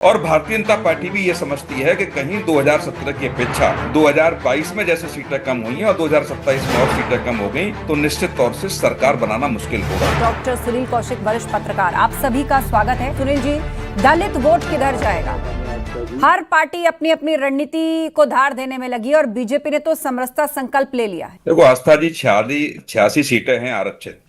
और भारतीय जनता पार्टी भी ये समझती है कि कहीं 2017 की अपेक्षा 2022 में जैसे सीटें कम हुई हैं और 2027 में और सीटें कम हो गई तो निश्चित तौर से सरकार बनाना मुश्किल होगा। डॉक्टर सुनील कौशिक, वरिष्ठ पत्रकार, आप सभी का स्वागत है। सुनील जी, दलित वोट किधर जाएगा? हर पार्टी अपनी अपनी रणनीति को धार देने में लगी और बीजेपी ने तो समरसता संकल्प ले लिया है। देखो आस्था जी, 86 सीटें हैं आरक्षित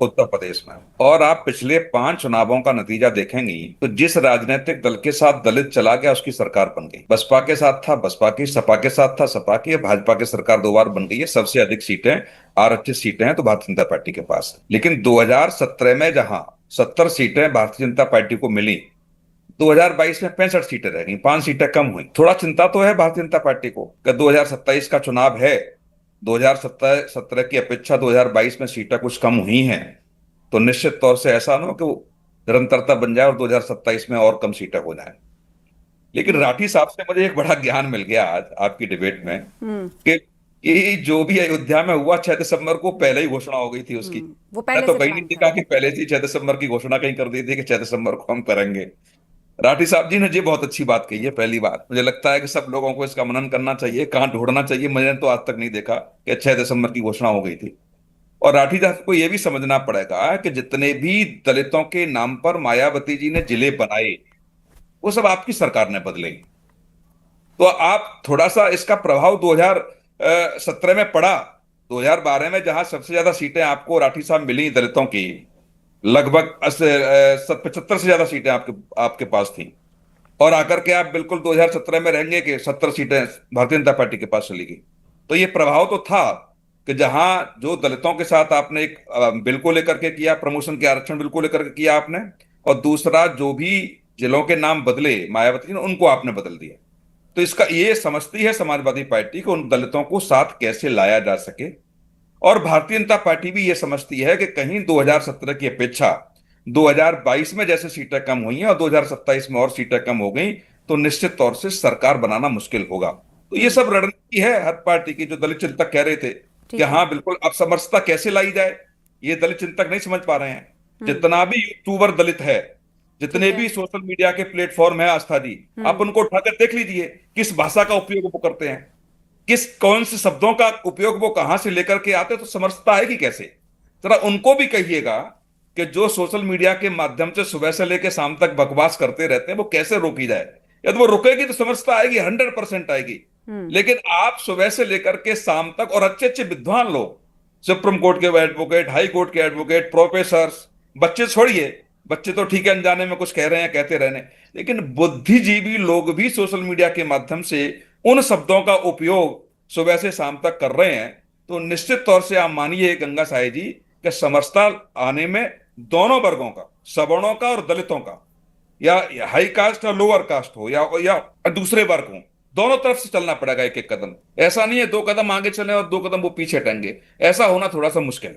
उत्तर प्रदेश में, और आप पिछले 5 चुनावों का नतीजा देखेंगी तो जिस राजनीतिक दल के साथ दलित चला गया उसकी सरकार बन गई। बसपा के साथ था बसपा की, सपा के साथ था सपा की, भाजपा की सरकार 2 बार बन गई है। सबसे अधिक सीटें आरक्षित सीटें हैं तो भारतीय जनता पार्टी के पास है। लेकिन 2017 में जहां 70 सीटें भारतीय जनता पार्टी को मिली, 2022 में 65 सीटें रह गई, 5 सीटें कम हुई। थोड़ा चिंता तो है भारतीय जनता पार्टी को कि 2027 का चुनाव है, 2017 की अपेक्षा 2022 में सीटें कुछ कम हुई हैं, तो निश्चित तौर से ऐसा ना हो कि वो निरंतरता बन जाए और 2027 में और कम सीटें हो जाए। लेकिन राठी साहब से मुझे एक बड़ा ज्ञान मिल गया आज आपकी डिबेट में कि ये जो भी अयोध्या में हुआ 6 दिसंबर को पहले ही घोषणा हो गई थी उसकी। वो मैं पहले तो से कहीं प्लान नहीं था। देखा कि पहले से 6 दिसंबर की घोषणा कहीं कर दी थी कि 6 दिसंबर को हम करेंगे। राठी साहब जी ने ये बहुत अच्छी बात कही है। पहली बात, मुझे लगता है कि सब लोगों को इसका मनन करना चाहिए, कहाँ ढूंढना चाहिए। मैंने तो आज तक नहीं देखा कि 6 दिसंबर की घोषणा हो गई थी। और राठी साहब को यह भी समझना पड़ेगा कि जितने भी दलितों के नाम पर मायावती जी ने जिले बनाए वो सब आपकी सरकार ने बदले। तो आप थोड़ा सा इसका प्रभाव 2017 में पड़ा। 2012 में जहां सबसे ज्यादा सीटें आपको राठी साहब मिली दलितों की, लगभग 75 से ज्यादा सीटें आपके आपके पास थी, और आकर के आप बिल्कुल 2017 में रहेंगे कि 70 सीटें भारतीय जनता पार्टी के पास चली गई। तो ये प्रभाव तो था कि जहां जो दलितों के साथ आपने एक बिल को लेकर के किया, प्रमोशन के आरक्षण बिल को लेकर के किया आपने, और दूसरा जो भी जिलों के नाम बदले मायावती ने उनको आपने बदल दिया। तो इसका ये समझती है समाजवादी पार्टी को उन दलितों को साथ कैसे लाया जा सके। और भारतीय जनता पार्टी भी ये समझती है कि कहीं 2017 की अपेक्षा 2022 में जैसे सीटें कम हुई हैं और 2027 में और सीटें कम हो गई तो निश्चित तौर से सरकार बनाना मुश्किल होगा। तो ये सब रणनीति है हर पार्टी की। जो दलित चिंतक कह रहे थे कि हाँ बिल्कुल अब समरसता कैसे लाई जाए, ये दलित चिंतक नहीं समझ पा रहे हैं। जितना भी यूट्यूबर दलित है, जितने भी सोशल मीडिया के प्लेटफॉर्म है आस्था जी, आप उनको उठाकर देख लीजिए किस भाषा का उपयोग वो करते हैं, कौन से शब्दों का उपयोग वो कहां से लेकर के आते, तो समरसता आएगी कैसे? जरा उनको भी कहिएगा कि जो सोशल मीडिया के माध्यम से सुबह से लेकर शाम तक बकवास करते रहते हैं वो कैसे रोकी जाए। यदि वो रुकेगी तो समरसता आएगी, 100% आएगी। लेकिन आप सुबह से लेकर के शाम तक, और अच्छे अच्छे विद्वान लोग, सुप्रीम कोर्ट के एडवोकेट, हाई कोर्ट के एडवोकेट, प्रोफेसर, बच्चे छोड़िए, बच्चे तो ठीक है अनजाने में कुछ कह रहे हैं कहते रहने, लेकिन बुद्धिजीवी लोग भी सोशल मीडिया के माध्यम से उन शब्दों का उपयोग सुबह से शाम तक कर रहे हैं। तो निश्चित तौर से आप मानिए गंगा साई जी कि समरसता आने में दोनों वर्गों का, सवर्णों का और दलितों का, या हाई कास्ट या लोअर कास्ट हो या दूसरे वर्ग हो, दोनों तरफ से चलना पड़ेगा एक एक कदम। ऐसा नहीं है 2 कदम आगे चले और 2 कदम वो पीछे हटेंगे, ऐसा होना थोड़ा सा मुश्किल है।